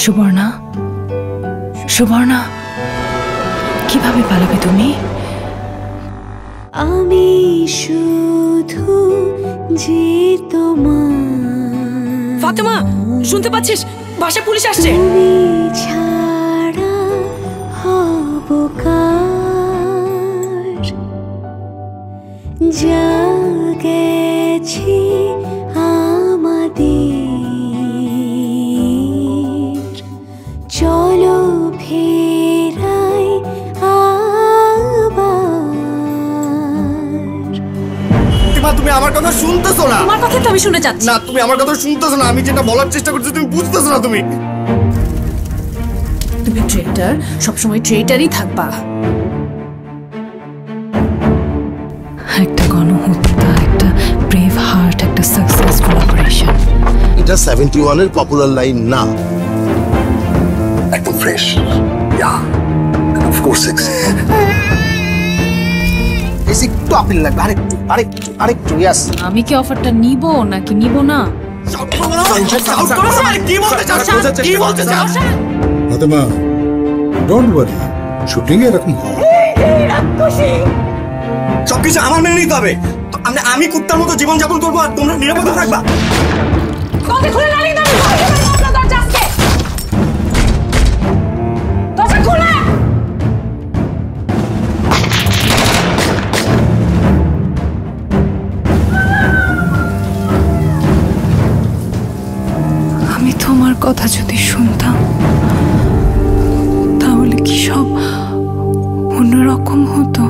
সুবর্ণা, সুবর্ণা, কিভাবে পালাবে তুমি? আমি শুধু যে তোমার। ফাতেমা, শুনতে পাচ্ছিস? বাসায় পুলিশ আসছে। তুমি ছাড়া হব কার? যা গেছি আমাদের, চলো ফেরাই আবার। তুমি আমার কথা শুনতেছো না? তোমার কথা তো আমি শুনে যাচ্ছি। না, তুমি আমার কথা শুনতেছো না। আমি যেটা বলার চেষ্টা করছি তুমি বুঝতেছো না। তুমি ট্রেটার, সবসময় ট্রেটারই থাকবা। একটা গণহত্যা, একটা ব্রেভ হার্ট, একটা সাকসেসফুল অপারেশন। এটা 71 এর পপুলার লাইন না, একদম fresh. Yeah, of course sexy. একটু আপিল লাগবে, আরেকটু ইয়াস। আমি কি অফারটা নিব নাকি নিব না? ফাতেমা, ডোন্ট ওয়ারি, শুটিং এরকম হয়। সবকিছু আমার মেনে নিতে হবে। আমি কুত্তার মতো জীবন যাপন করবো আর তোমরা নিরাপদে থাকবা। আমি তোমার কথা যদি শুনতাম তাহলে কি সব অন্যরকম হতো?